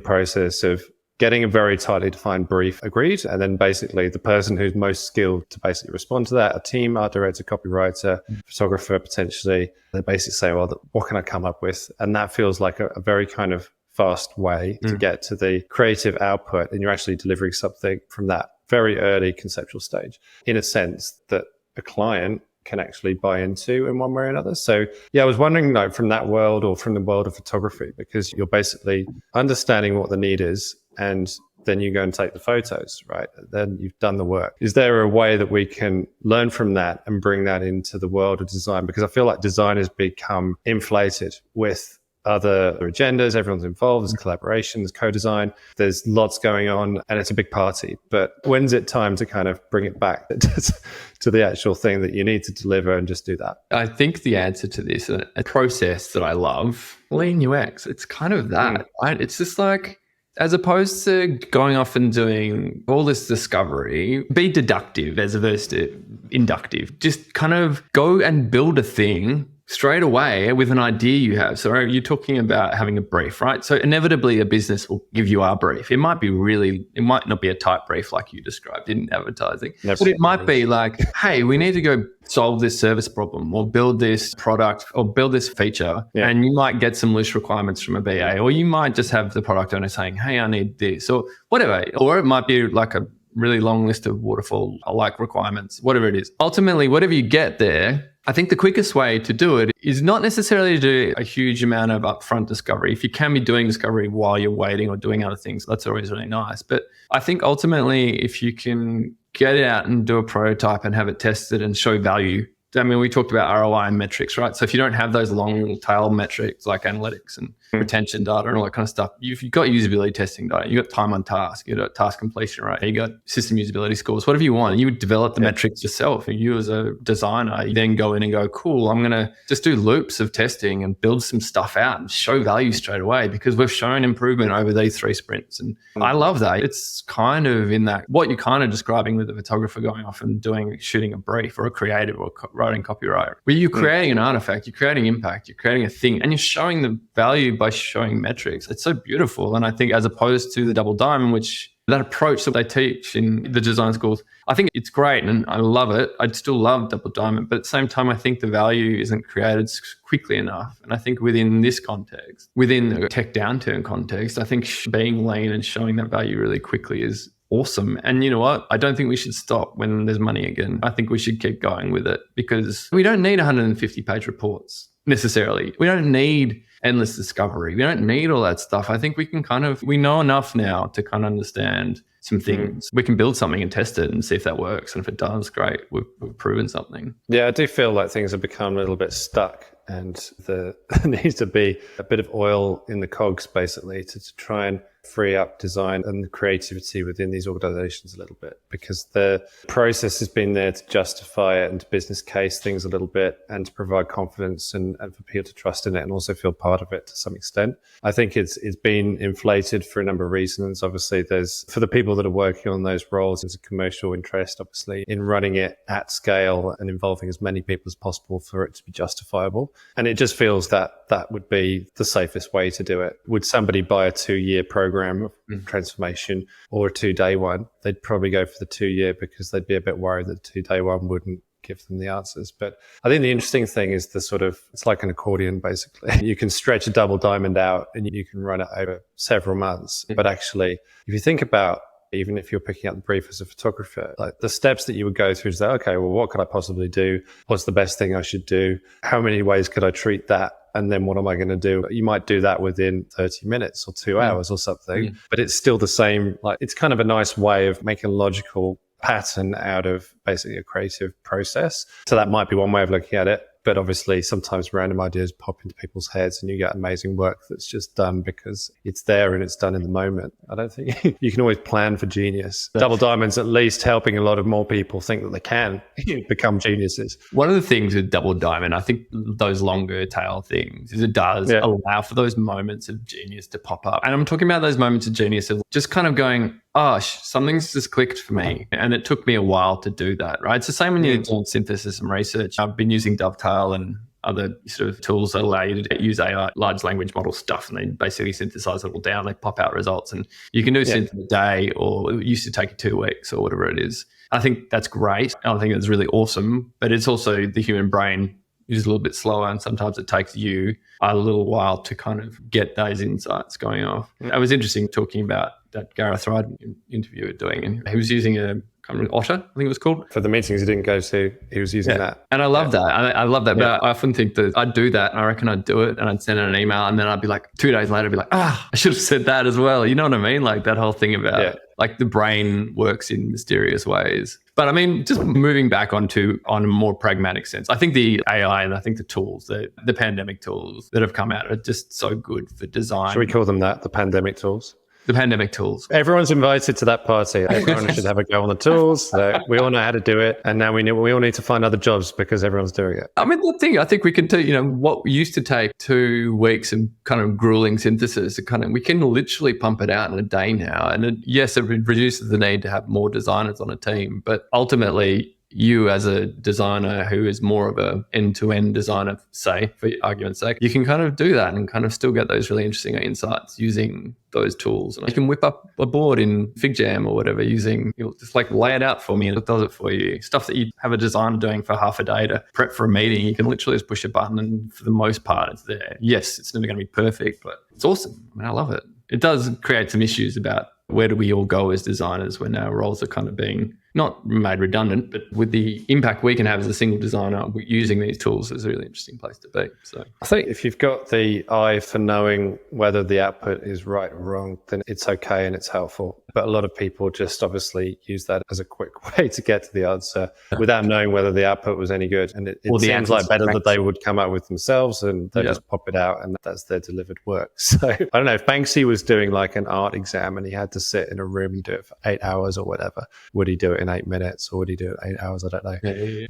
process of getting a very tightly defined brief agreed. And then basically the person who's most skilled to basically respond to that, a team, art director, copywriter, photographer, potentially, they basically say, well, what can I come up with? And that feels like a very kind of fast way to get to the creative output. And you're actually delivering something from that very early conceptual stage in a sense that a client can actually buy into in one way or another. So I was wondering, like, from that world or from the world of photography, because you're basically understanding what the need is and then you go and take the photos, right? Then you've done the work. Is there a way that we can learn from that and bring that into the world of design? Because I feel like design has become inflated with other agendas. Everyone's involved. There's collaboration, there's co-design, there's lots going on, and it's a big party. But when's it time to kind of bring it back to the actual thing that you need to deliver and just do that? I think the answer to this, a process that I love, lean UX, it's kind of that, right? It's just like, as opposed to going off and doing all this discovery, be deductive as opposed to inductive. Just kind of go and build a thing straight away with an idea you have. So you're talking about having a brief, right? So inevitably a business will give you our brief. It might not be a tight brief like you described in advertising, but it might be like, hey, we need to go solve this service problem or build this product or build this feature. Yeah. And you might get some loose requirements from a BA, or you might just have the product owner saying, hey, I need this or whatever. Or it might be like a really long list of waterfall like requirements, whatever it is. Ultimately, whatever you get there, I think the quickest way to do it is not necessarily to do a huge amount of upfront discovery. If you can be doing discovery while you're waiting or doing other things, that's always really nice. But I think ultimately, if you can get it out and do a prototype and have it tested and show value. I mean, we talked about ROI and metrics, right? So if you don't have those long tail metrics like analytics and retention data and all that kind of stuff, you've got usability testing data, you got time on task, you got task completion rate, you got system usability scores, whatever you want. You would develop the metrics yourself. And you as a designer, you then go in and go, cool, I'm going to just do loops of testing and build some stuff out and show value straight away because we've shown improvement over these 3 sprints. And I love that. It's kind of in that, what you're kind of describing with a photographer going off and shooting a brief or a creative or writing copyright, where you're creating an artifact, you're creating impact, you're creating a thing, and you're showing the value by showing metrics. It's so beautiful. And I think as opposed to the double diamond, which that approach that they teach in the design schools, I think it's great and I love it. I'd still love double diamond, but at the same time, I think the value isn't created quickly enough. And I think within this context, within the tech downturn context, I think being lean and showing that value really quickly is awesome. And you know what? I don't think we should stop when there's money again. I think we should keep going with it because we don't need 150-page reports necessarily. We don't need endless discovery. We don't need all that stuff. I think we can we know enough now to kind of understand some things. We can build something and test it and see if that works. And if it does, great, we've proven something. Yeah, I do feel like things have become a little bit stuck, and there needs to be a bit of oil in the cogs, basically, to try and free up design and creativity within these organizations a little bit, because the process has been there to justify it and to business case things a little bit and to provide confidence and for people to trust in it and also feel part of it to some extent. I think it's been inflated for a number of reasons. Obviously, there's, for the people that are working on those roles, there's a commercial interest, obviously, in running it at scale and involving as many people as possible for it to be justifiable. And it just feels that that would be the safest way to do it. Would somebody buy a 2-year program of transformation or a 2-day one? They'd probably go for the 2-year because they'd be a bit worried that the 2-day one wouldn't give them the answers. But I think the interesting thing is the sort of, it's like an accordion, basically. You can stretch a double diamond out and you can run it over several months. But actually, if you think about, even if you're picking up the brief as a photographer, like the steps that you would go through is that, okay, well, what could I possibly do? What's the best thing I should do? How many ways could I treat that? And then what am I going to do? You might do that within 30 minutes or 2 hours or something, but it's still the same. Like, it's kind of a nice way of making a logical pattern out of basically a creative process. So that might be one way of looking at it. But obviously, sometimes random ideas pop into people's heads and you get amazing work that's just done because it's there and it's done in the moment. I don't think you can always plan for genius. Double Diamond's at least helping a lot of more people think that they can become geniuses. One of the things with Double Diamond, I think those longer tail things, is it does allow for those moments of genius to pop up. And I'm talking about those moments of genius of just kind of going, oh, something's just clicked for me. And it took me a while to do that, right? It's the same when you're doing synthesis and research. I've been using Dovetail and other sort of tools that allow you to use AI, large language model stuff, and they basically synthesize it all down. They pop out results, and you can do synth in a day, or it used to take you 2 weeks or whatever it is. I think that's great. I think it's really awesome, but it's also the human brain is a little bit slower, and sometimes it takes you a little while to kind of get those insights going off. It was interesting talking about that Gareth Ryden interview we're doing, and he was using a kind of Otter, I think it was called. For the meetings he didn't go to, he was using that. And I love that. I love that. But I often think that I'd do that, and I reckon I'd do it, and I'd send out an email, and then I'd be like, 2 days later, I'd be like, I should have said that as well. You know what I mean? Like that whole thing about like the brain works in mysterious ways. But I mean, just moving back on a more pragmatic sense, I think the AI and I think the tools, the pandemic tools that have come out are just so good for design. Should we call them that, the pandemic tools? The pandemic tools. Everyone's invited to that party. Everyone should have a go on the tools. We all know how to do it. And now we all need to find other jobs because everyone's doing it. I mean, the thing, I think we can do, what used to take 2 weeks of kind of grueling synthesis, we can literally pump it out in a day now. And yes, it reduces the need to have more designers on a team. But ultimately, you as a designer who is more of a end-to-end designer, say, for argument's sake, you can kind of do that and kind of still get those really interesting insights using those tools. And you can whip up a board in FigJam or whatever using, just like lay it out for me and it does it for you. Stuff that you have a designer doing for half a day to prep for a meeting, you can literally just push a button and for the most part it's there. Yes, it's never going to be perfect, but it's awesome. I mean, I love it. It does create some issues about where do we all go as designers when our roles are kind of being not made redundant, but with the impact we can have as a single designer using these tools is a really interesting place to be. So I think if you've got the eye for knowing whether the output is right or wrong, then it's okay and it's helpful. But a lot of people just obviously use that as a quick way to get to the answer without knowing whether the output was any good. And it seems like better that they would come up with themselves and they just pop it out and that's their delivered work. So I don't know, if Banksy was doing like an art exam and he had to sit in a room and do it for 8 hours or whatever, would he do it in 8 minutes or would he do it 8 hours? I don't know.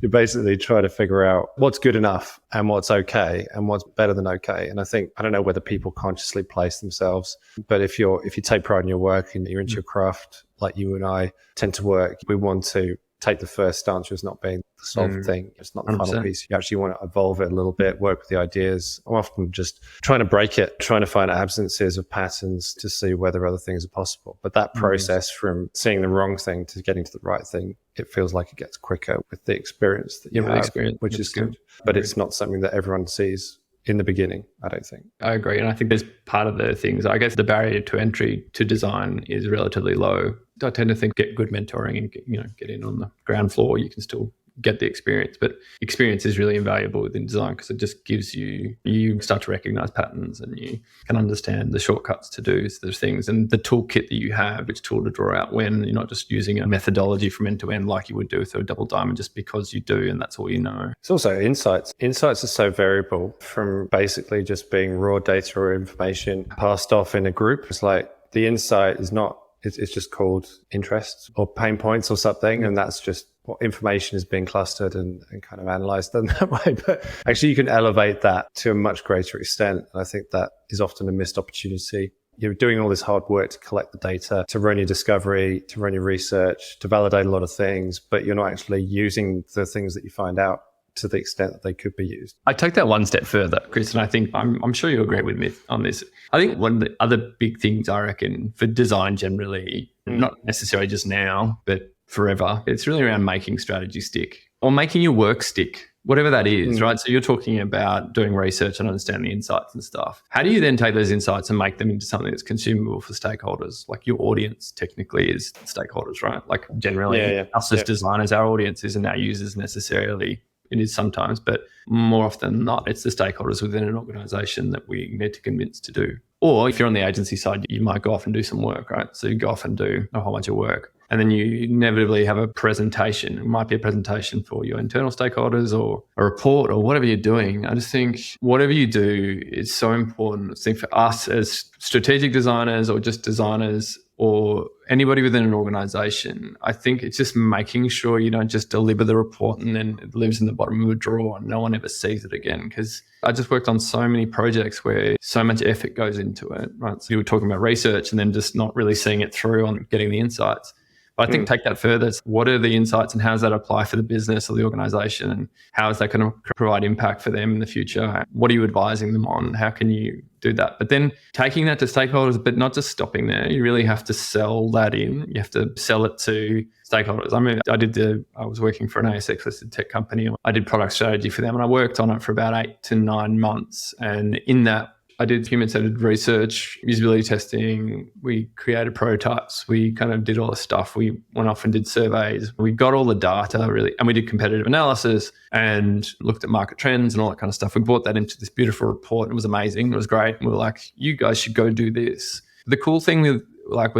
You basically try to figure out what's good enough and what's okay and what's better than okay. And I think, I don't know whether people consciously place themselves, but if you take pride in your work and you're into your craft, like you and I tend to work, we want to take the first stance as not being the solved thing. It's not the 100%. Final piece. You actually want to evolve it a little bit, work with the ideas. I'm often just trying to break it, trying to find absences of patterns to see whether other things are possible. But that process from seeing the wrong thing to getting to the right thing, it feels like it gets quicker with the experience that you have, which is good. But it's not something that everyone sees in the beginning, I don't think. I agree. And I think there's part of the things, I guess the barrier to entry to design is relatively low. I tend to think get good mentoring and get in on the ground floor. You can still get the experience. But experience is really invaluable within design because it just gives you start to recognize patterns and you can understand the shortcuts to do those things and the toolkit that you have, which tool to draw out when you're not just using a methodology from end to end like you would do with a double diamond just because you do and that's all you know. It's also insights. Insights are so variable from basically just being raw data or information passed off in a group. It's like the insight is not, it's just called interests or pain points or something. And that's just what information is being clustered and kind of analyzed in that way. But actually you can elevate that to a much greater extent. And I think that is often a missed opportunity. You're doing all this hard work to collect the data, to run your discovery, to run your research, to validate a lot of things, but you're not actually using the things that you find out to the extent that they could be used. I take that one step further, Chris, and I think I'm sure you agree with me on this. I think one of the other big things I reckon for design generally, not necessarily just now, but forever, it's really around making strategy stick or making your work stick. Whatever that is, right? So you're talking about doing research and understanding the insights and stuff. How do you then take those insights and make them into something that's consumable for stakeholders? Like your audience technically is stakeholders, right? Like generally us as designers, our audience isn't our users necessarily. It is sometimes, but more often than not, it's the stakeholders within an organization that we need to convince to do. Or if you're on the agency side, you might go off and do some work, right? So you go off and do a whole bunch of work. And then you inevitably have a presentation. It might be a presentation for your internal stakeholders or a report or whatever you're doing. I just think whatever you do is so important. I think for us as strategic designers or just designers or anybody within an organization, I think it's just making sure you don't just deliver the report and then it lives in the bottom of a drawer and no one ever sees it again. Because I just worked on so many projects where so much effort goes into it, right? So you were talking about research and then just not really seeing it through on getting the insights. But I think take that further. It's what are the insights and how does that apply for the business or the organization and how is that going to provide impact for them in the future? What are you advising them on? How can you do that? But then taking that to stakeholders, but not just stopping there. You really have to sell that in. You have to sell it to stakeholders. I mean, I was working for an ASX listed tech company. I did product strategy for them and I worked on it for about 8 to 9 months. And in that, I did human-centered research, usability testing. We created prototypes. We kind of did all the stuff. We went off and did surveys. We got all the data really, and we did competitive analysis and looked at market trends and all that kind of stuff. We brought that into this beautiful report. It was amazing. It was great. And we were like, you guys should go do this. The cool thing with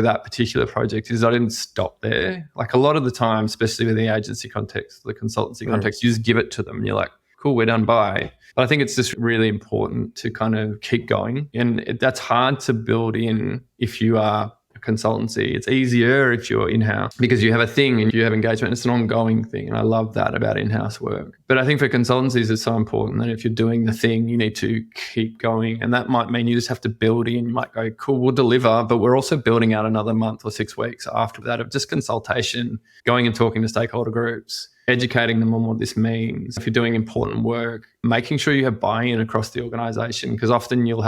that particular project is I didn't stop there. Like a lot of the time, especially with the agency context, the consultancy context, you just give it to them. You're like, cool, we're done, bye. But I think it's just really important to kind of keep going. And that's hard to build in if you are a consultancy. It's easier if you're in-house because you have a thing and you have engagement. It's an ongoing thing. And I love that about in-house work. But I think for consultancies, it's so important that if you're doing the thing, you need to keep going. And that might mean you just have to build in. You might go, cool, we'll deliver. But we're also building out another month or 6 weeks after that of just consultation, going and talking to stakeholder groups, educating them on what this means. If you're doing important work, making sure you have buy-in across the organization, because often you'll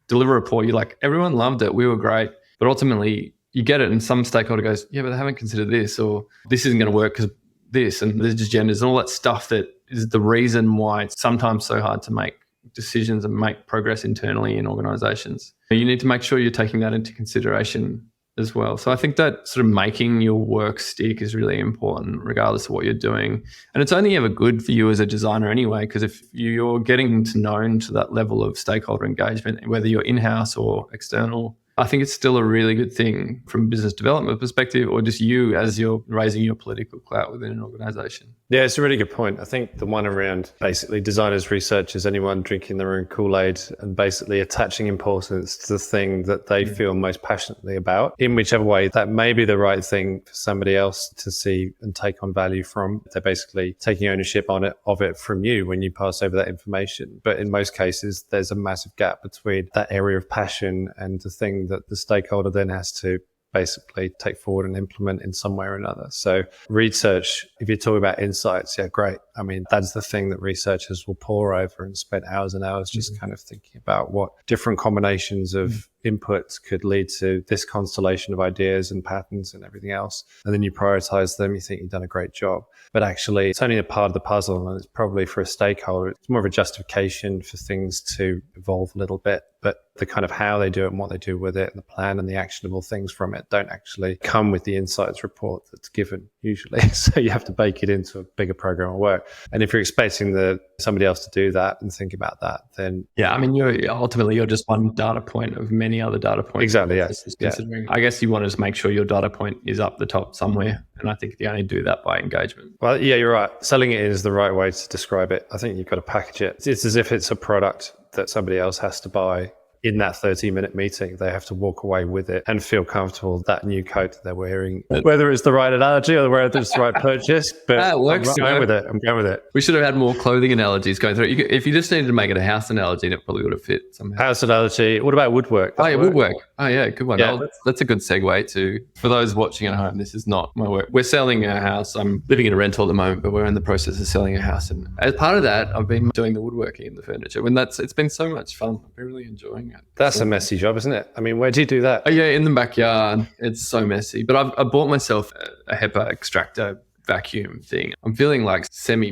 deliver a report, you're like, everyone loved it, we were great. But ultimately you get it and some stakeholder goes, yeah, but they haven't considered this, or this isn't going to work because this, and there's agendas and all that stuff that is the reason why it's sometimes so hard to make decisions and make progress internally in organizations. You need to make sure you're taking that into consideration as well. So I think that sort of making your work stick is really important regardless of what you're doing. And it's only ever good for you as a designer anyway, because if you're getting to known to that level of stakeholder engagement, whether you're in-house or external, I think it's still a really good thing from a business development perspective or just you as you're raising your political clout within an organization. Yeah, it's a really good point. I think the one around basically designers, researchers, anyone drinking their own Kool-Aid and basically attaching importance to the thing that they feel most passionately about in whichever way that may be the right thing for somebody else to see and take on value from. They're basically taking ownership of it from you when you pass over that information. But in most cases, there's a massive gap between that area of passion and the thing that the stakeholder then has to basically take forward and implement in some way or another. So research, if you're talking about insights, yeah, great. I mean, that's the thing that researchers will pore over and spend hours and hours just kind of thinking about what different combinations of inputs could lead to this constellation of ideas and patterns and everything else. And then you prioritize them, you think you've done a great job. But actually, it's only a part of the puzzle, and it's probably for a stakeholder, it's more of a justification for things to evolve a little bit. But the kind of how they do it and what they do with it and the plan and the actionable things from it don't actually come with the insights report that's given usually. So you have to bake it into a bigger program of work. And if you're expecting somebody else to do that and think about that, then... Yeah, I mean, you're just one data point of many other data points. Exactly, yes. Yeah. I guess you want to just make sure your data point is up the top somewhere. And I think you only do that by engagement. Well, yeah, you're right. Selling it is the right way to describe it. I think you've got to package it. It's as if it's a product that somebody else has to buy in that 30-minute meeting. They have to walk away with it and feel comfortable that new coat that they're wearing, whether it's the right analogy or whether it's the right purchase. But it works. I'm going with it. I'm going with it. We should have had more clothing analogies going through. If you just needed to make it a house analogy, it probably would have fit somehow. House analogy. What about woodwork? Oh, yeah, woodwork. Oh, yeah, good one. Yeah. That's a good segue to, for those watching at home, this is not my work. We're selling a house. I'm living in a rental at the moment, but we're in the process of selling a house. And as part of that, I've been doing the woodworking and the furniture. And it's been so much fun. I've been really enjoying it. That's a messy job, isn't it? I mean, where do you do that? Oh, yeah, in the backyard. It's so messy. But I bought myself a HEPA extractor vacuum thing. I'm feeling like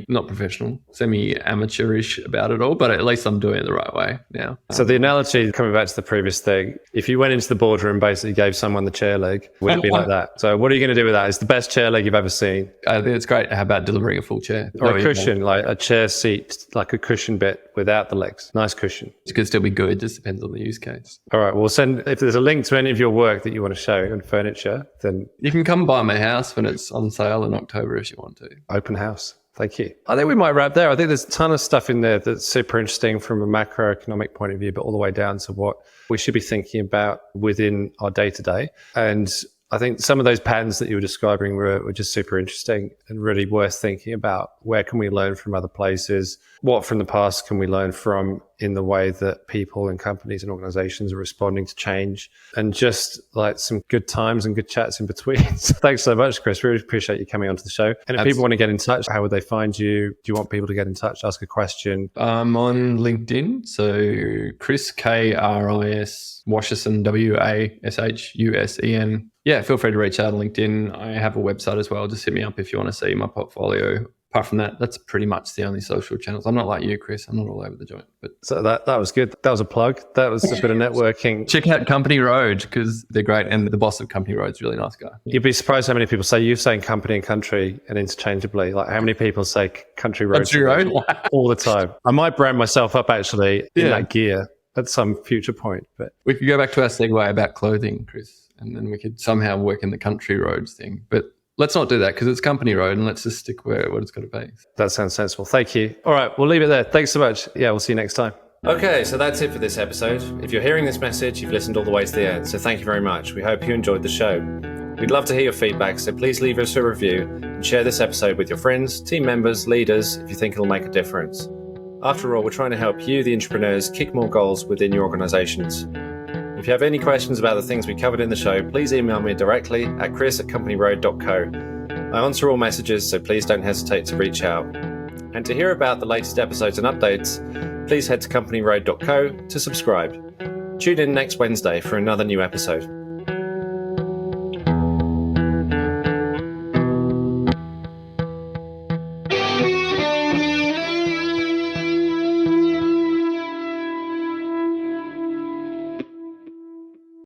not professional, semi-amateurish about it all, but at least I'm doing it the right way now. So the analogy, coming back to the previous thing, if you went into the boardroom and basically gave someone the chair leg, would it be like that? So what are you going to do with that? It's the best chair leg you've ever seen. I think it's great. How about delivering a full chair? Or a cushion, like a chair seat, like a cushion bit without the legs. Nice cushion. It could still be good. It just depends on the use case. All right. Well, if there's a link to any of your work that you want to show and furniture, then... You can come by my house when it's on sale in October if you want to. Open house. Thank you. I think we might wrap there. I think there's a ton of stuff in there that's super interesting from a macroeconomic point of view, but all the way down to what we should be thinking about within our day-to-day. And I think some of those patterns that you were describing were just super interesting and really worth thinking about. Where can we learn from other places? What from the past can we learn from in the way that people and companies and organizations are responding to change? And just like some good times and good chats in between. So thanks so much, Kris. Really appreciate you coming onto the show. And if people want to get in touch, how would they find you? Do you want people to get in touch, ask a question? I'm on LinkedIn. So Kris, Kris Washusen, Washusen. Yeah, feel free to reach out on LinkedIn. I have a website as well. Just hit me up if you want to see my portfolio. Apart from that, that's pretty much the only social channels. I'm not like you, Kris. I'm not all over the joint. But so that was good. That was a plug. That was a bit of networking. Check out Company Road because they're great. And the boss of Company Road's a really nice guy. You'd be surprised how many people say you're saying company and country and interchangeably. Like how many people say country road? Country road? All the time. I might brand myself up actually in that gear at some future point. But we could go back to our segue about clothing, Kris, and then we could somehow work in the country roads thing. But let's not do that because it's company road and let's just stick where it's got to be. That sounds sensible. Thank you. All right, we'll leave it there. Thanks so much. Yeah, we'll see you next time. Okay, so that's it for this episode. If you're hearing this message, you've listened all the way to the end. So thank you very much. We hope you enjoyed the show. We'd love to hear your feedback, so please leave us a review and share this episode with your friends, team members, leaders, if you think it'll make a difference. After all, we're trying to help you, the entrepreneurs, kick more goals within your organizations. If you have any questions about the things we covered in the show, please email me directly at chris@companyroad.co. I answer all messages, so please don't hesitate to reach out. And to hear about the latest episodes and updates, please head to companyroad.co to subscribe. Tune in next Wednesday for another new episode.